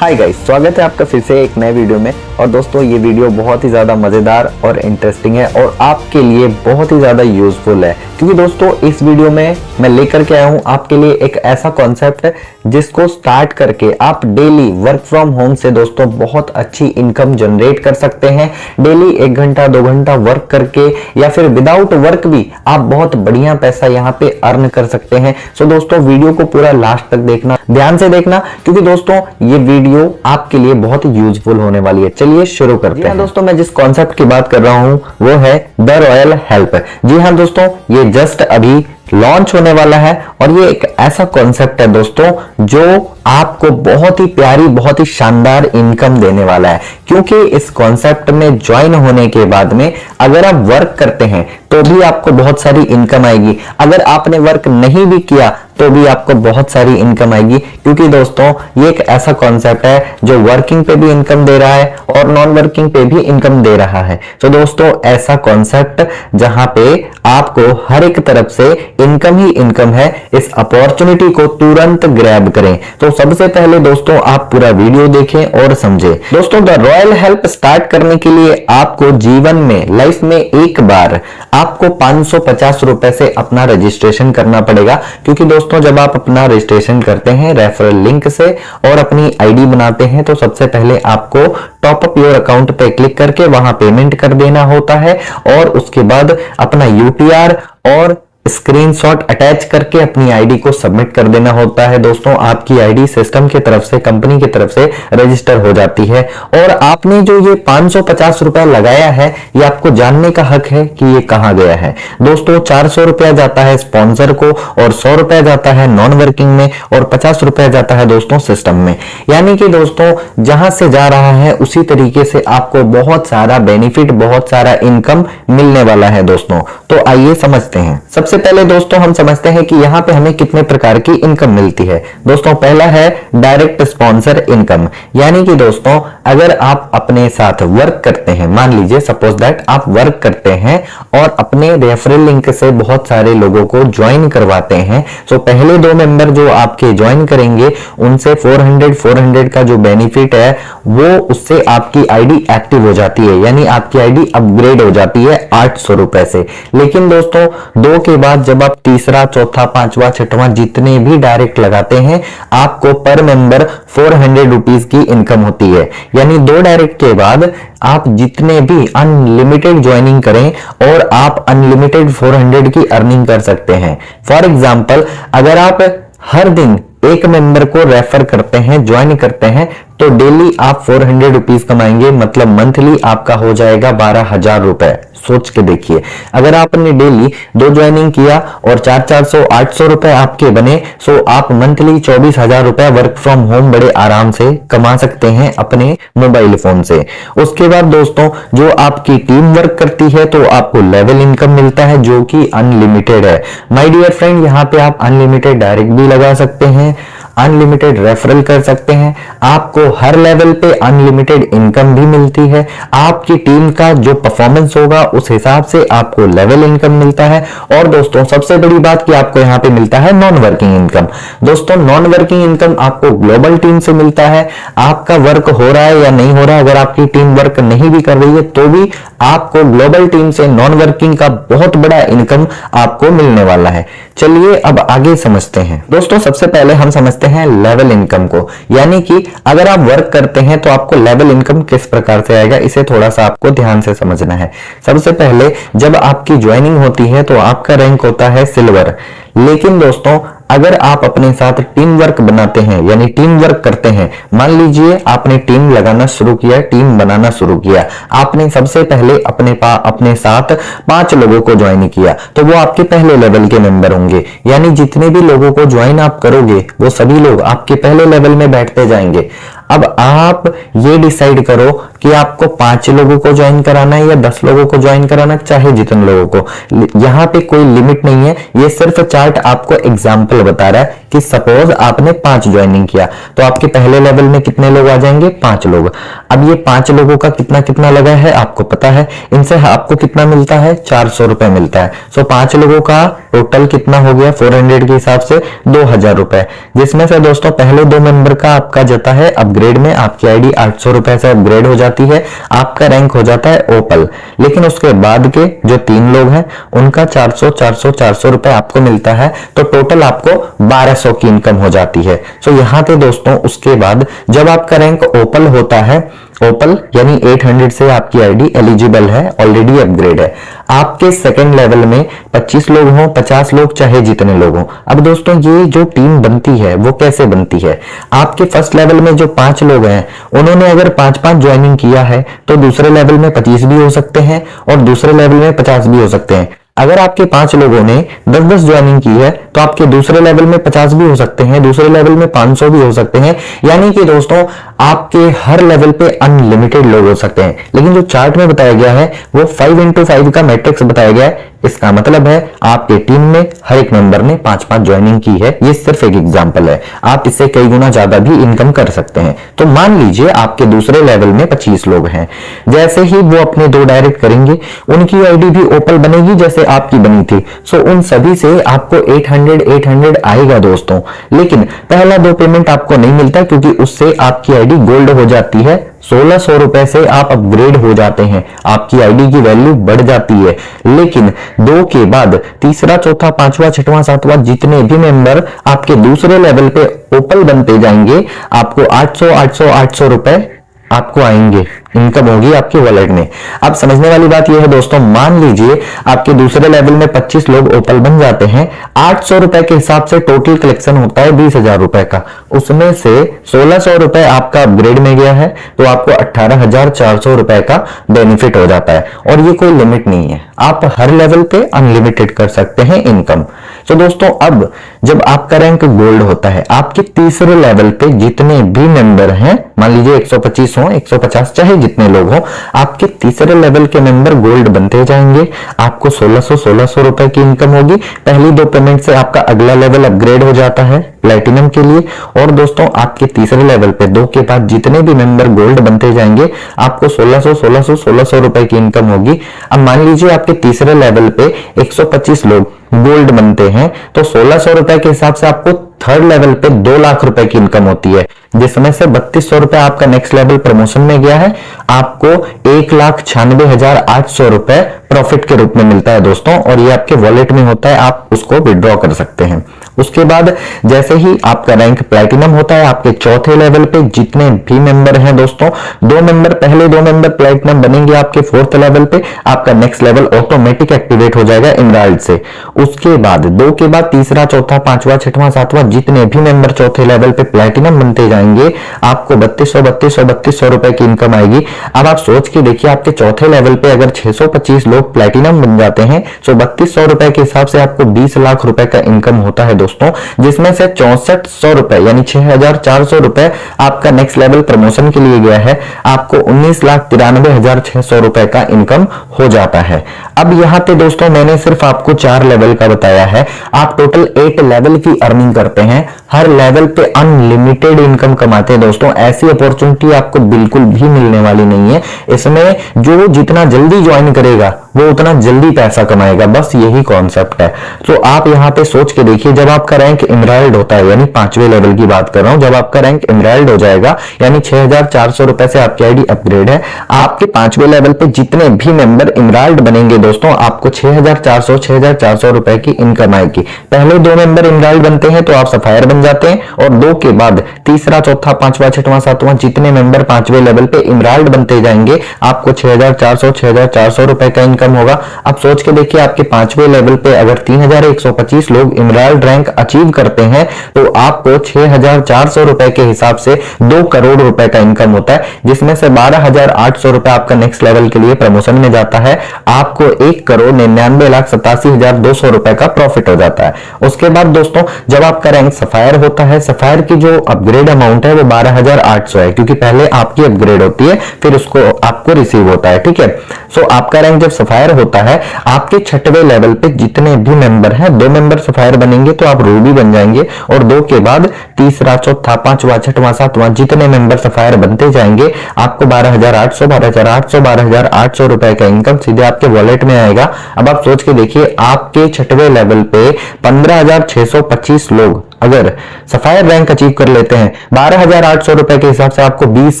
Hi guys, स्वागत है आपका फिर से एक नए वीडियो में। और दोस्तों ये वीडियो बहुत ही ज़्यादा मज़ेदार और इंटरेस्टिंग है और आपके लिए बहुत ही ज़्यादा यूजफुल है, क्योंकि दोस्तों इस वीडियो में मैं लेकर के आया हूँ आपके लिए एक ऐसा कॉन्सेप्ट जिसको स्टार्ट करके आप डेली वर्क फ्रॉम होम से दोस्तों बहुत अच्छी इनकम जनरेट कर सकते हैं। डेली 1 घंटा 2 घंटा वर्क करके या फिर विदाउट वर्क भी आप बहुत बढ़िया पैसा यहाँ पे अर्न कर सकते हैं। सो दोस्तों वीडियो को पूरा लास्ट तक देखना, ध्यान से देखना, क्योंकि दोस्तों ये वीडियो आपके लिए बहुत यूजफुल होने वाली है। चलिए शुरू करते हैं। दोस्तों मैं जिस कॉन्सेप्ट की बात कर रहा हूँ वो है द रॉयल हेल्प। जी हाँ दोस्तों, ये जस्ट अभी लॉन्च होने वाला है और ये एक ऐसा कॉन्सेप्ट है दोस्तों जो आपको बहुत ही प्यारी, बहुत ही शानदार इनकम देने वाला है। क्योंकि इस कॉन्सेप्ट में ज्वाइन होने के बाद में अगर आप वर्क करते हैं तो भी आपको बहुत सारी इनकम आएगी, अगर आपने वर्क नहीं भी किया तो भी आपको बहुत सारी इनकम आएगी। क्योंकि दोस्तों ये एक ऐसा कॉन्सेप्ट है जो वर्किंग पे भी इनकम दे रहा है और नॉन वर्किंग पे भी इनकम दे रहा है। तो दोस्तों ऐसा कॉन्सेप्ट जहां पे आपको हर एक तरफ से इनकम ही इनकम है, इस अपॉर्चुनिटी को तुरंत ग्रैब करें। तो सबसे पहले दोस्तों आप पूरा वीडियो देखें और समझें। दोस्तों द रॉयल हेल्प स्टार्ट करने के लिए आपको जीवन में, लाइफ में एक बार आपको 550 रुपए से अपना रजिस्ट्रेशन करना पड़ेगा। क्योंकि दोस्तों जब आप अपना रजिस्ट्रेशन करते हैं रेफरल लिंक से और अपनी आईडी बनाते हैं तो सबसे पहले आपको टॉप अप योर अकाउंट पे क्लिक करके वहां पेमेंट कर देना होता है और उसके बाद अपना यूटीआर और स्क्रीनशॉट अटैच करके अपनी आईडी को सबमिट कर देना होता है। दोस्तों आपकी आईडी सिस्टम की तरफ से, कंपनी की तरफ से रजिस्टर हो जाती है और आपने जो ये 550 रुपया लगाया है ये आपको जानने का हक है कि ये कहां गया है। दोस्तों 400 रुपया जाता है स्पॉन्सर को और 100 रुपया जाता है नॉन वर्किंग में और 50 रुपया जाता है दोस्तों सिस्टम में। यानी कि दोस्तों जहां से जा रहा है उसी तरीके से आपको बहुत सारा बेनिफिट, बहुत सारा इनकम मिलने वाला है दोस्तों। तो आइए समझते हैं। सबसे पहले दोस्तों हम समझते हैं कि यहाँ पे हमें कितने प्रकार की इनकम मिलती है। दोस्तों पहला है डायरेक्ट स्पॉन्सर इनकम। यानी कि दोस्तों अगर आप अपने साथ वर्क करते हैं, मान लीजिए सपोज दैट आप वर्क करते हैं और अपने रेफरल लिंक से बहुत सारे लोगों को ज्वाइन करवाते हैं, तो पहले 2 मेंबर जो आपके ज्वाइन करेंगे उनसे 400 का जो बेनिफिट है वो उससे आपकी आईडी एक्टिव हो जाती है, यानी आपकी आईडी अपग्रेड हो जाती है 800 रुपए से। लेकिन दोस्तों 2 के बाद जब आप तीसरा, चौथा, 5वां, 6वां जितने भी डायरेक्ट लगाते हैं आपको पर मेंबर 400 रुपीज की इनकम होती है। यानी 2 डायरेक्ट के बाद आप जितने भी अनलिमिटेड ज्वाइनिंग करें और आप अनलिमिटेड 400 की अर्निंग कर सकते हैं। फॉर एग्जाम्पल अगर आप हर दिन एक मेंबर को रेफर करते हैं, ज्वाइन करते हैं, तो डेली आप 400 रुपीज कमाएंगे, मतलब मंथली आपका हो जाएगा 12,000 रुपए। सोच के देखिए, अगर आपने डेली 2 ज्वाइनिंग किया और 400 800 रुपए आपके बने, सो आप मंथली 24,000 रुपए वर्क फ्रॉम होम बड़े आराम से कमा सकते हैं अपने मोबाइल फोन से। उसके बाद दोस्तों जो आपकी टीम वर्क करती है तो आपको लेवल इनकम मिलता है जो कि अनलिमिटेड है। माय डियर फ्रेंड, यहाँ पे आप अनलिमिटेड डायरेक्ट भी लगा सकते हैं, अनलिमिटेड रेफरल कर सकते हैं, आपको हर लेवल पे अनलिमिटेड इनकम भी मिलती है। आपकी टीम का जो परफॉर्मेंस होगा उस हिसाब से आपको लेवल इनकम मिलता है। और दोस्तों सबसे बड़ी बात कि आपको यहाँ पे मिलता है नॉन वर्किंग इनकम। दोस्तों नॉन वर्किंग इनकम आपको ग्लोबल टीम से मिलता है। आपका वर्क हो रहा है या नहीं हो रहा है, अगर आपकी टीम वर्क नहीं भी कर रही है तो भी आपको ग्लोबल टीम से नॉन वर्किंग का बहुत बड़ा इनकम आपको मिलने वाला है। चलिए अब आगे समझते हैं। दोस्तों सबसे पहले हम समझते हैं लेवल इनकम को। यानी कि अगर आप वर्क करते हैं तो आपको लेवल इनकम किस प्रकार से आएगा, इसे थोड़ा सा आपको ध्यान से समझना है। सबसे पहले जब आपकी ज्वाइनिंग होती है तो आपका रैंक होता है सिल्वर। लेकिन दोस्तों अगर आप अपने साथ टीम वर्क बनाते हैं, यानी टीम वर्क करते हैं, मान लीजिए आपने टीम लगाना शुरू किया, टीम बनाना शुरू किया, आपने सबसे पहले अपने साथ 5 लोगों को ज्वाइन किया, तो वो आपके पहले लेवल के मेंबर होंगे। यानी जितने भी लोगों को ज्वाइन आप करोगे वो सभी लोग आपके पहले लेवल में बैठते जाएंगे। अब आप ये डिसाइड करो कि आपको 5 लोगों को ज्वाइन कराना है या 10 लोगों को ज्वाइन कराना, चाहे जितने लोगों को। यहाँ पे कोई लिमिट नहीं है, ये सिर्फ चार्ट आपको एग्जाम्पल बता रहा है कि सपोज आपने 5 ज्वाइनिंग किया तो आपके पहले लेवल में कितने लोग आ जाएंगे, 5 लोग। अब ये 5 लोगों का कितना कितना लगा है आपको पता है, इनसे आपको कितना मिलता है, 400 रुपए मिलता है। सो 5 लोगों का टोटल कितना हो गया 400 के हिसाब से 2000 रुपए, जिसमें से दोस्तों पहले 2 मेंबर का आपका जाता है अपग्रेड में, आपकी आईडी 800 रुपए से अपग्रेड हो जाती है, आपका रैंक हो जाता है ओपल। लेकिन उसके बाद के जो 3 लोग हैं उनका 400 400 400 रुपए आपको मिलता है, तो टोटल आपको 1200 की इनकम हो जाती है। सो यहाँ पे दोस्तों उसके बाद जब आपका रैंक ओपल होता है, ओपल यानी 800 से आपकी आईडी एलिजिबल है, ऑलरेडी अपग्रेड है। आपके सेकंड लेवल में 25 लोग हों, 50 लोग, चाहे जितने लोग हों। अब दोस्तों ये जो टीम बनती है वो कैसे बनती है, आपके फर्स्ट लेवल में जो 5 लोग हैं उन्होंने अगर 5-5 ज्वाइनिंग किया है तो दूसरे लेवल में 25 भी हो सकते हैं और दूसरे लेवल में 50 भी हो सकते हैं। अगर आपके 5 लोगों ने 10-10 ज्वाइनिंग की है तो आपके दूसरे लेवल में 50 भी हो सकते हैं, दूसरे लेवल में 500 भी हो सकते हैं। यानी कि दोस्तों आपके हर लेवल पे अनलिमिटेड लोग हो सकते हैं। लेकिन जो चार्ट में बताया गया है वो 5x5 का मैट्रिक्स बताया गया है। इसका मतलब है आपके टीम में हर एक मेंबर ने 5-5 ज्वाइनिंग की है। ये सिर्फ एक एग्जांपल है, आप इससे कई गुना ज्यादा भी इनकम कर सकते हैं। तो मान लीजिए आपके दूसरे लेवल में 25 लोग हैं, जैसे ही वो अपने 2 डायरेक्ट करेंगे उनकी आईडी भी ओपल बनेगी जैसे आपकी बनी थी। सो उन सभी से आपको 800 आएगा दोस्तों। लेकिन पहला 2 पेमेंट आपको नहीं मिलता क्योंकि उससे आपकी आईडी गोल्ड हो जाती है। 1600 रुपए से आप अपग्रेड हो जाते हैं, आपकी आईडी की वैल्यू बढ़ जाती है। लेकिन 2 के बाद तीसरा, चौथा, 5वां, 6वां, 7वां जितने भी मेंबर आपके दूसरे लेवल पे ओपल बनते जाएंगे, आपको 800 रुपए आपको आएंगे, इनकम होगी आपके वॉलेट में। अब समझने वाली बात यह है दोस्तों, मान लीजिए आपके दूसरे लेवल में 25 लोग ओपल बन जाते हैं, 800 रुपए के हिसाब से टोटल कलेक्शन होता है 20,000 रुपए का। उसमें से 1600 रुपए आपका अपग्रेड में गया है तो आपको 18,400 रुपए का बेनिफिट हो जाता है। और ये कोई लिमिट नहीं है, आप हर लेवल पे अनलिमिटेड कर सकते हैं इनकम। तो दोस्तों अब जब आपका रैंक गोल्ड होता है, आपके तीसरे लेवल पे जितने भी मेंबर हैं, मान लीजिए 125 हो, 150 चाहे जितने लोग हो, आपके तीसरे लेवल के मेंबर गोल्ड बनते जाएंगे। आपको 1600 रुपए की इनकम होगी। पहली 2 पेमेंट से आपका अगला लेवल अपग्रेड हो जाता है प्लैटिनम के लिए। और दोस्तों आपके तीसरे लेवल पे 2 के बाद जितने भी मेंबर गोल्ड बनते जाएंगे, आपको 1600 रुपए की इनकम होगी। अब मान लीजिए आपके तीसरे लेवल पे 125 लोग गोल्ड बनते हैं तो 1600 रुपए के हिसाब से आपको थर्ड लेवल पे 2 लाख रुपए की इनकम होती है, जिसमें से 3200 रुपए आपका नेक्स्ट लेवल प्रमोशन में गया है। आपको 1,96,800 रुपए प्रॉफिट के रूप में मिलता है दोस्तों, और ये आपके वॉलेट में होता है, आप उसको विड्रॉ कर सकते हैं। उसके बाद जैसे ही आपका रैंक प्लैटिनम होता है, आपके चौथे लेवल पे जितने भी मेंबर हैं दोस्तों, पहले 2 मेंबर प्लैटिनम बनेंगे आपके 4th लेवल पे, आपका नेक्स्ट लेवल ऑटोमेटिक एक्टिवेट हो जाएगा इमराल्ड से। उसके बाद 2 के बाद तीसरा, चौथा, 5वां, 6वां, 7वां जितने भी मेंबर चौथे लेवल पे प्लैटिनम बनते जाएंगे, आपको 3200 रुपए की इनकम आएगी। अब आप सोच के देखिए, आपके चौथे लेवल पे अगर 625 लोग प्लैटिनम बन जाते हैं तो 3200 रुपए के हिसाब से आपको 20 लाख रुपए का इनकम होता है दोस्तों, जिसमें से 6400 रुपए यानी 6400 रुपए आपका नेक्स्ट लेवल प्रमोशन के लिए गया है, आपको 19,93,600 रुपए का इनकम हो जाता है। अब यहाँ पे दोस्तों मैंने सिर्फ आपको 4 लेवल का बताया है, आप टोटल 8 लेवल की अर्निंग करते हैं, हर लेवल पे अनलिमिटेड इनकम कमाते हैं दोस्तों। ऐसी अपॉर्चुनिटी आपको बिल्कुल भी मिलने वाली नहीं है। इसमें जो जितना जल्दी ज्वाइन करेगा वो उतना जल्दी पैसा कमाएगा, बस यही कॉन्सेप्ट है। तो आप यहाँ पे सोच के देखिए, जब आपका रैंक इमराल्ड होता है, यानी 5वें लेवल की बात कर रहा हूं, जब आपका रैंक इमराल्ड हो जाएगा यानी 6,400 रुपए से आपकी आईडी अपग्रेड है, आपके 5वें लेवल पे जितने भी मेंबर इमराल्ड बनेंगे दोस्तों, आपको 6,400 रुपए की इनकम आएगी। पहले 2 मेंबर इमराल्ड बनते हैं तो आप सफायर बन जाते हैं, और 2 के बाद तीसरा, चौथा, 5वां, 6वां, 7वां जितने मेंबर 5वें लेवल पे इमराल्ड बनते जाएंगे, आपको 6,400 रुपए का इनकम होगा। अब सोच के देखिए, आपके 5वें लेवल पे अगर 3,125 लोग इमराल्ड रैंक अचीव करते हैं तो आपको 6,400 रुपए के हिसाब से 2 करोड़ रुपए का इनकम होता है, जिसमें से 12,800 रुपए आपका नेक्स्ट लेवल के लिए प्रमोशन में जाता है। आपको 1,99,87,200 रुपए का प्रॉफिट हो जाता है। उसके बाद दोस्तों जब आपका रैंक सफायर होता है, सफायर की जो अपग्रेड अमाउंट है वो 12,800 है, क्योंकि पहले आपकी अपग्रेड होती है फिर उसको आपको रिसीव होता है, ठीक है। सो आपका रैंक जब सफायर होता है, आपके 6वें लेवल पे जितने भी मेंबर हैं, 2 मेंबर सफायर बनेंगे तो आप रूबी बन जाएंगे, और 2 के बाद तीसरा, चौथा, 5वां, 6वां, 7वां जितने मेंबर सफायर बनते जाएंगे, आपको 12,800 12,800 12,800 रुपए का इनकम सीधे आपके वॉलेट में आएगा। अब आप सोच के देखिए, आपके 6वें लेवल पे 15,625 लोग अगर सफायर रैंक अचीव कर लेते हैं, 12,800 रुपए के हिसाब से आपको 20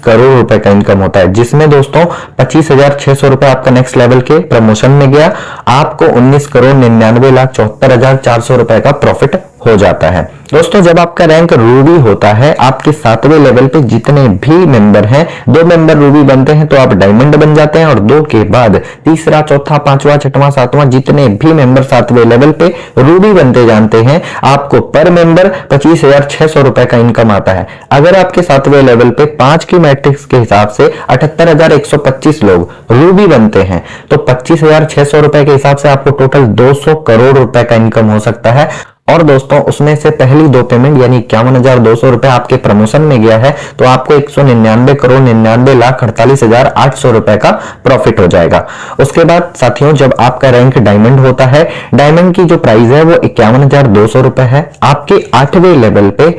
करोड़ रुपए का इनकम होता है, जिसमें दोस्तों 25,600 रुपए आपका नेक्स्ट लेवल के प्रमोशन में गया, आपको 19,99,74,400 रुपए का प्रॉफिट हो जाता है। दोस्तों जब आपका रैंक रूबी होता है, आपके 7वें लेवल पे जितने भी मेंबर हैं, 2 मेंबर रूबी बनते हैं तो आप डायमंड बन जाते हैं, और 2 के बाद तीसरा, चौथा, 5वां, 6वां, 7वां जितने भी मेंबर 7वें लेवल पे रूबी बनते जानते हैं, आपको पर मेंबर 25,600 रुपए का इनकम आता है। अगर आपके 7वें लेवल पे 5 की मैट्रिक्स के हिसाब से 78,125 लोग रूबी बनते हैं, तो 25,600 रुपए के हिसाब से आपको टोटल 200 करोड़ रुपए का इनकम हो सकता है। और दोस्तों उसमें से पहली 2 पेमेंट यानी 51,200 रुपए आपके प्रमोशन में गया है, तो आपको 199 करोड़ 99,48,800 रुपए का प्रॉफिट हो जाएगा। उसके बाद साथियों जब आपका रैंक डायमंड होता है, डायमंड की जो प्राइस है वो 51,200 रुपए है। आपके 8वें लेवल पे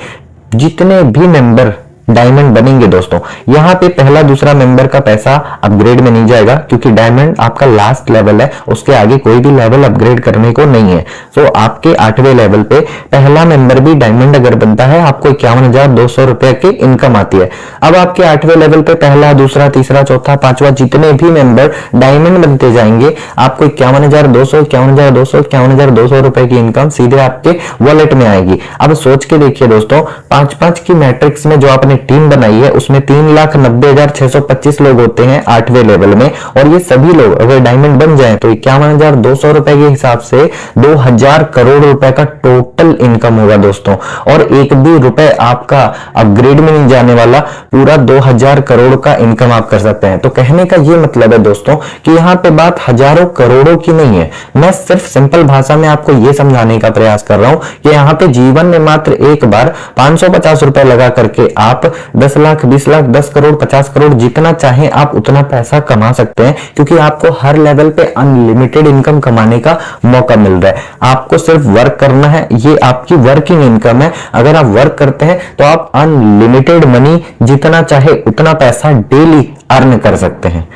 जितने भी मेंबर डायमंड बनेंगे दोस्तों, यहाँ पे पहला दूसरा मेंबर का पैसा अपग्रेड में नहीं जाएगा, क्योंकि डायमंड आपका लास्ट लेवल है, उसके आगे कोई भी लेवल अपग्रेड करने को नहीं है। तो आपके 8वें लेवल पे पहला मेंबर भी डायमंड अगर बनता है, आपको 51,200 रुपए की इनकम आती है। अब आपके 8वें लेवल पे पहला, दूसरा, तीसरा, चौथा, 5वां जितने भी मेंबर डायमंड बनते जाएंगे, आपको 51,200 51,200 51,200 रुपए की इनकम सीधे आपके वॉलेट में आएगी। अब सोच के देखिए दोस्तों, 5-5 की मैट्रिक्स में जो आपने टीम बनाई है उसमें 3,90,625 लोग होते हैं 8वें लेवल में, और ये सभी लोग अगर डायमंड बन जाएं तो 51,200 रुपए के हिसाब से 2,000 करोड़ रुपए का टोटल इनकम होगा दोस्तों। और एक भी रुपए आपका अपग्रेड में नहीं जाने वाला, पूरा 2,000 करोड़ का इनकम आप कर सकते हैं। तो कहने का ये मतलब है दोस्तों कि यहाँ पे बात हजारों करोड़ों की नहीं है, मैं सिर्फ सिंपल भाषा में आपको ये समझाने का प्रयास कर रहा हूं कि यहाँ पे जीवन में मात्र एक बार 550 रुपए लगा करके आप 10 लाख, 20 लाख, 10 करोड़, 50 करोड़ जितना चाहें आप उतना पैसा कमा सकते हैं, क्योंकि आपको हर लेवल पे अनलिमिटेड इनकम कमाने का मौका मिल रहा है। आपको सिर्फ वर्क करना है, ये आपकी वर्किंग इनकम है। अगर आप वर्क करते हैं तो आप अनलिमिटेड मनी जितना चाहे उतना पैसा डेली अर्न कर सकते हैं।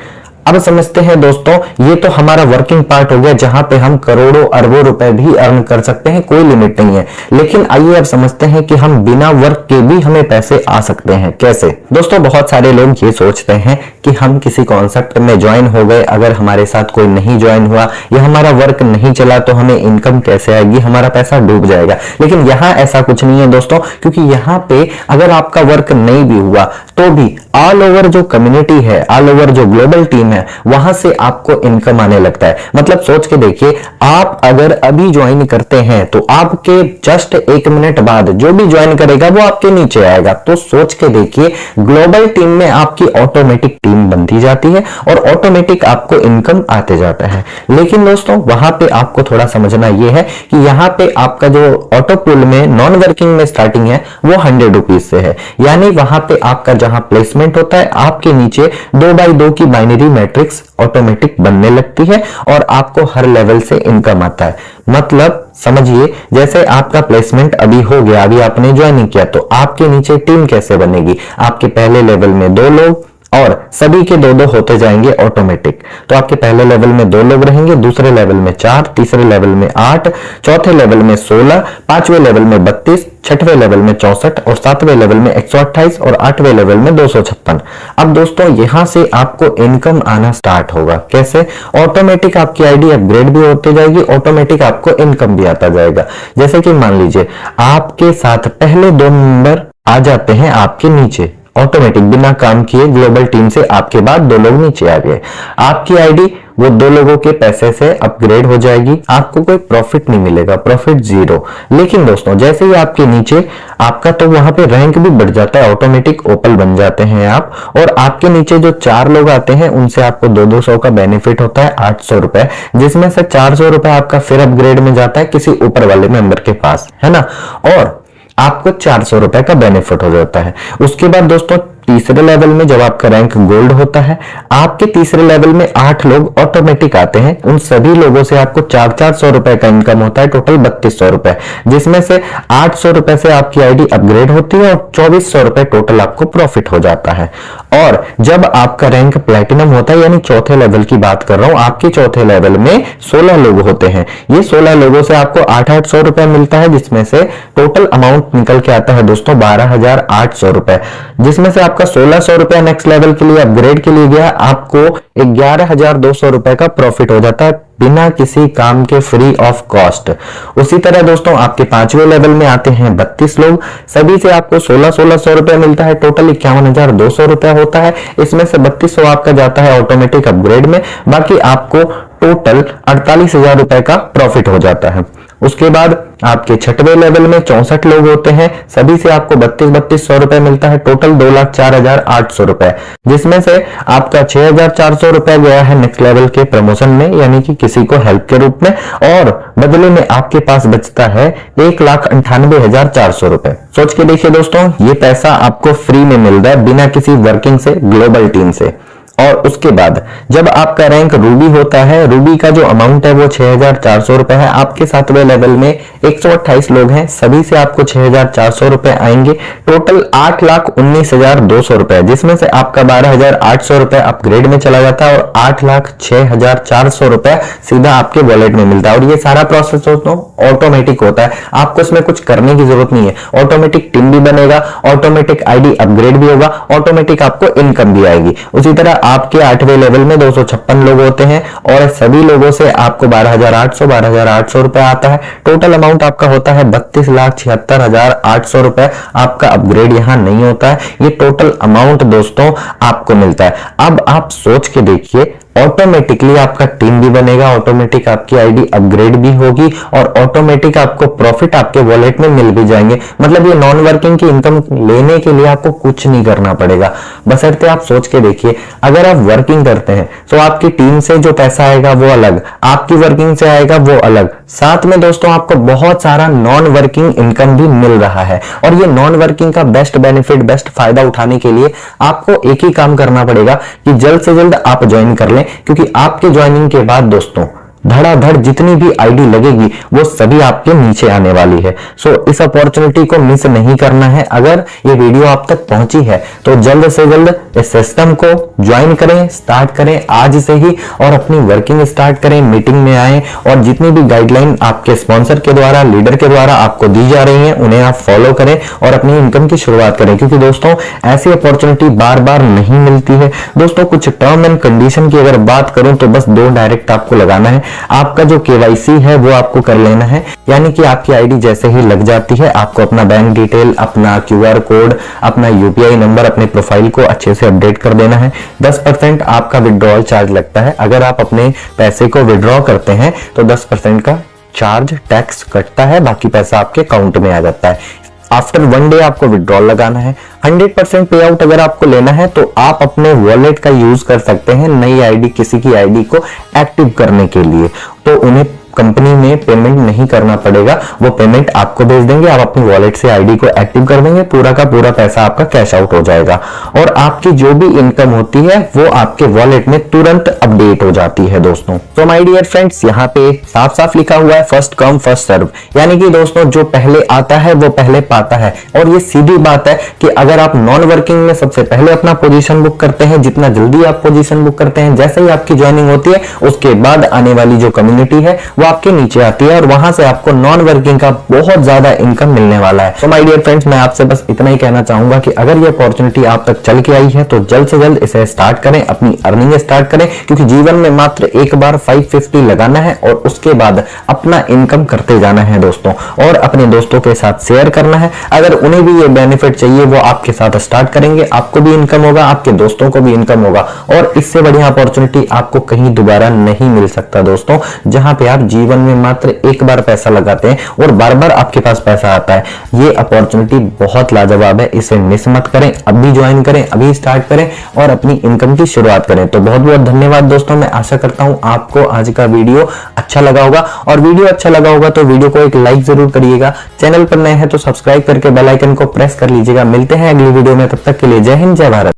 अब समझते हैं दोस्तों, ये तो हमारा वर्किंग पार्ट हो गया जहां पे हम करोड़ों अरबों रुपए भी अर्न कर सकते हैं, कोई लिमिट नहीं है। लेकिन आइए अब समझते हैं कि हम बिना वर्क के भी हमें पैसे आ सकते हैं, कैसे। दोस्तों बहुत सारे लोग ये सोचते हैं कि हम किसी कॉन्सेप्ट में ज्वाइन हो गए, अगर हमारे साथ कोई नहीं ज्वाइन हुआ या हमारा वर्क नहीं चला तो हमें इनकम कैसे आएगी, हमारा पैसा डूब जाएगा। लेकिन यहाँ ऐसा कुछ नहीं है दोस्तों, क्योंकि यहाँ पे अगर आपका वर्क नहीं भी हुआ तो भी ऑल ओवर जो कम्युनिटी है, ऑल ओवर जो ग्लोबल टीम है, वहां से आपको इनकम आने लगता है। मतलब सोच के देखिए, आप अगर अभी ज्वाइन करते हैं तो आपके जस्ट 1 मिनट बाद जो भी ज्वाइन करेगा वो आपके नीचे आएगा। तो सोच के देखिए, ग्लोबल टीम में आपकी ऑटोमेटिक टीम बनती जाती है और ऑटोमेटिक आपको इनकम आते जाता है। लेकिन दोस्तों वहां पे आपको थोड़ा समझना यह है कि यहाँ पे आपका जो ऑटो पूल में नॉन वर्किंग में स्टार्टिंग है वो 100 रुपीज से है, यानी वहां पे आपका जहां प्लेसमेंट होता है आपके नीचे 2x2 की बाइनरी मैट्रिक्स ऑटोमेटिक बनने लगती है और आपको हर लेवल से इनकम आता है। मतलब समझिए, जैसे आपका प्लेसमेंट अभी हो गया, अभी आपने ज्वाइनिंग किया, तो आपके नीचे टीम कैसे बनेगी। आपके पहले लेवल में 2 लोग और सभी के 2-2 होते जाएंगे ऑटोमेटिक। तो आपके पहले लेवल में 2 लोग रहेंगे, दूसरे लेवल में 4, तीसरे लेवल में 8, चौथे लेवल में 16, 5वें लेवल में 32, 6वें लेवल में 64 और 7वें लेवल में 128 और 8वें लेवल में 256। अब दोस्तों यहां से आपको इनकम आना स्टार्ट होगा। कैसे? ऑटोमेटिक आपकी आईडी अपग्रेड भी होती जाएगी, ऑटोमेटिक आपको इनकम भी आता जाएगा। जैसे कि मान लीजिए आपके साथ पहले 2 मेंबर आ जाते हैं आपके नीचे ऑटोमेटिक, बिना काम किए ग्लोबल टीम से आपके बाद 2 लोग नीचे आ गए, आपकी आईडी वो 2 लोगों के पैसे से अपग्रेड हो जाएगी, आपको कोई प्रॉफिट नहीं मिलेगा, प्रॉफिट 0। लेकिन दोस्तों जैसे ही आपके नीचे आपका तो वहां पे रैंक भी बढ़ जाता है, ऑटोमेटिक ओपल बन जाते हैं आप, और आपके नीचे जो 4 लोग आते हैं उनसे आपको 200 का बेनिफिट होता है 800 रुपए, जिसमें से 400 रुपए आपका फिर अपग्रेड में जाता है किसी ऊपर वाले मेंबर के पास, है ना, और आपको 400 रुपए का बेनिफिट हो जाता है। उसके बाद दोस्तों तीसरे लेवल में जब आपका रैंक गोल्ड होता है, आपके तीसरे लेवल में 8 लोग ऑटोमेटिक आते हैं। उन सभी लोगों से आपको 400 रुपए का इनकम होता है, टोटल 3200 रुपए, जिसमें से 800 रुपए से आपकी आईडी अपग्रेड होती है और 2400 रुपए टोटल आपको प्रॉफिट हो जाता है। और जब आपका रैंक प्लैटिनम होता है, यानी चौथे लेवल की बात कर रहा हूं, आपके चौथे लेवल में 16 लोग होते हैं। ये 16 लोगों से आपको 800 रुपए मिलता है, जिसमें से टोटल अमाउंट निकल के आता है दोस्तों 12,800 रुपए, जिसमें से आपका 1600 रुपए नेक्स्ट लेवल के लिए अपग्रेड के लिए गया, आपको 11,200 रुपए का प्रॉफिट हो जाता है बिना किसी काम के, फ्री ऑफ कॉस्ट। उसी तरह दोस्तों आपके 5वें लेवल में आते हैं 32 लोग, सभी से आपको 1600 रुपए मिलता है, टोटल 51,200 रुपए होता है। इसमें से 3200 आपका जाता है ऑटोमेटिक अपग्रेड में, बाकी आपको टोटल 48,000 रुपए का प्रॉफिट हो जाता है। उसके बाद आपके 6वें लेवल में 64 लोग होते हैं, सभी से आपको 3200 रुपए मिलता है, टोटल 2,04,800 रुपए, जिसमेम से आपका 6,400 रुपए गया है नेक्स्ट लेवल के प्रमोशन में, यानी कि किसी को हेल्प के रूप में, और बदले में आपके पास बचता है 1,98,400 रुपए। सोच के देखिए दोस्तों, ये पैसा आपको फ्री में मिल रहा है बिना किसी वर्किंग से, ग्लोबल टीम से। और उसके बाद जब आपका रैंक रूबी होता है, रूबी का जो अमाउंट है वो 6,400 रुपए है। आपके 7वें लेवल में 128 लोग हैं, सभी से आपको 6,400 रुपए आएंगे, टोटल 8,19,200 रुपए, जिसमें से आपका 12,800 रुपए अपग्रेड में चला जाता है और 8,06,400 रुपए सीधा आपके वॉलेट में मिलता है। और ये सारा प्रोसेस दोस्तों ऑटोमेटिक होता है, आपको इसमें कुछ करने की जरूरत नहीं है। ऑटोमेटिक टीम भी बनेगा, ऑटोमेटिक आईडी अपग्रेड भी होगा, ऑटोमेटिक आपको इनकम भी आएगी। उसी तरह आपके 8वें लेवल में 256 लोग होते हैं और सभी लोगों से आपको 12,800 रुपए आता है। टोटल अमाउंट आपका होता है 32,76,800 रुपए। आपका अपग्रेड यहां नहीं होता है, ये टोटल अमाउंट दोस्तों आपको मिलता है। अब आप सोच के देखिए, ऑटोमेटिकली आपका टीम भी बनेगा, ऑटोमेटिक आपकी आईडी अपग्रेड भी होगी और ऑटोमेटिक आपको प्रॉफिट आपके वॉलेट में मिल भी जाएंगे। मतलब ये नॉन वर्किंग की इनकम लेने के लिए आपको कुछ नहीं करना पड़ेगा, बशर्ते आप सोच के देखिए, अगर आप वर्किंग करते हैं तो आपकी टीम से जो पैसा आएगा वो अलग, आपकी वर्किंग से आएगा वो अलग, साथ में दोस्तों आपको बहुत सारा नॉन वर्किंग इनकम भी मिल रहा है। और ये नॉन वर्किंग का बेस्ट बेनिफिट, बेस्ट फायदा उठाने के लिए आपको एक ही काम करना पड़ेगा कि जल्द से जल्द आप ज्वाइन कर लें, क्योंकि आपके ज्वाइनिंग के बाद दोस्तों धड़ाधड़ जितनी भी आईडी लगेगी वो सभी आपके नीचे आने वाली है। सो इस अपॉर्चुनिटी को मिस नहीं करना है। अगर ये वीडियो आप तक पहुंची है तो जल्द से जल्द इस सिस्टम को ज्वाइन करें, स्टार्ट करें आज से ही और अपनी वर्किंग स्टार्ट करें, मीटिंग में आए और जितनी भी गाइडलाइन आपके स्पॉन्सर के द्वारा, लीडर के द्वारा आपको दी जा रही है उन्हें आप फॉलो करें और अपनी इनकम की शुरुआत करें, क्योंकि दोस्तों ऐसी अपॉर्चुनिटी बार बार नहीं मिलती है। दोस्तों कुछ टर्म एंड कंडीशन की अगर बात करूं तो बस 2 डायरेक्ट आपको लगाना है। आपका जो केवाईसी है वो आपको कर लेना है, यानी कि आपकी आईडी जैसे ही लग जाती है आपको अपना बैंक डिटेल, अपना QR कोड, अपना UPI नंबर, अपने प्रोफाइल को अच्छे से अपडेट कर देना है। 10% आपका विड्रॉल चार्ज लगता है। अगर आप अपने पैसे को विड्रॉ करते हैं तो 10% का चार्ज टैक्स कटता है, बाकी पैसा आपके अकाउंट में आ जाता है। आफ्टर 1 डे आपको विड्रॉल लगाना है। 100% पे आउट अगर आपको लेना है तो आप अपने वॉलेट का यूज कर सकते हैं नई आईडी, किसी की आईडी को एक्टिव करने के लिए, तो उन्हें कंपनी में पेमेंट नहीं करना पड़ेगा, वो पेमेंट आपको भेज देंगे, आप अपनी वॉलेट से आईडी को एक्टिव कर देंगे, पूरा का पूरा पैसा आपका कैश आउट हो जाएगा और आपकी जो भी इनकम होती है वो आपके वॉलेट में तुरंत अपडेट हो जाती है दोस्तों। तो माय डियर फ्रेंड्स, यहाँ पे साफ साफ लिखा हुआ है फर्स्ट कम फर्स्ट सर्व, यानी कि दोस्तों जो पहले आता है वो पहले पाता है। और ये सीधी बात है कि अगर आप नॉन वर्किंग में सबसे पहले अपना पोजीशन बुक करते हैं, जितना जल्दी आप पोजीशन बुक करते हैं, जैसे ही आपकी ज्वाइनिंग होती है उसके बाद आने वाली जो कम्युनिटी है वो आपके नीचे आती है और वहां से आपको नॉन वर्किंग का बहुत ज्यादा इनकम मिलने वाला है। तो माय डियर फ्रेंड्स, मैं आपसे बस इतना ही कहना चाहूंगा कि अगर ये अपॉर्चुनिटी आप तक चल के आई है तो जल्द से जल्द इसे स्टार्ट करें, अपनी अर्निंग स्टार्ट करें, क्योंकि जीवन में मात्र एक बार 550 लगाना है और उसके बाद अपना इनकम करते जाना है दोस्तों, और अपने दोस्तों के साथ शेयर करना है। अगर उन्हें भी ये बेनिफिट चाहिए वो आपके साथ स्टार्ट करेंगे, आपको भी इनकम होगा, आपके दोस्तों को भी इनकम होगा और इससे बढ़िया अपॉर्चुनिटी आपको कहीं दोबारा नहीं मिल सकता दोस्तों, जहां पे आप जीवन में मात्र एक बार पैसा लगाते हैं और बार बार आपके पास पैसा आता है। ये अपॉर्चुनिटी बहुत लाजवाब है, इसे मिस मत करें। अभी ज्वाइन करें, अभी स्टार्ट करें और अपनी इनकम की शुरुआत करें। तो बहुत बहुत धन्यवाद दोस्तों। मैं आशा करता हूं आपको आज का वीडियो अच्छा लगा होगा, और वीडियो अच्छा लगा होगा तो वीडियो को एक लाइक जरूर करिएगा। चैनल पर नए हैं तो सब्सक्राइब करके बेल आइकन को प्रेस कर लीजिएगा। मिलते हैं अगली वीडियो में, तब तक के लिए जय हिंद, जय भारत।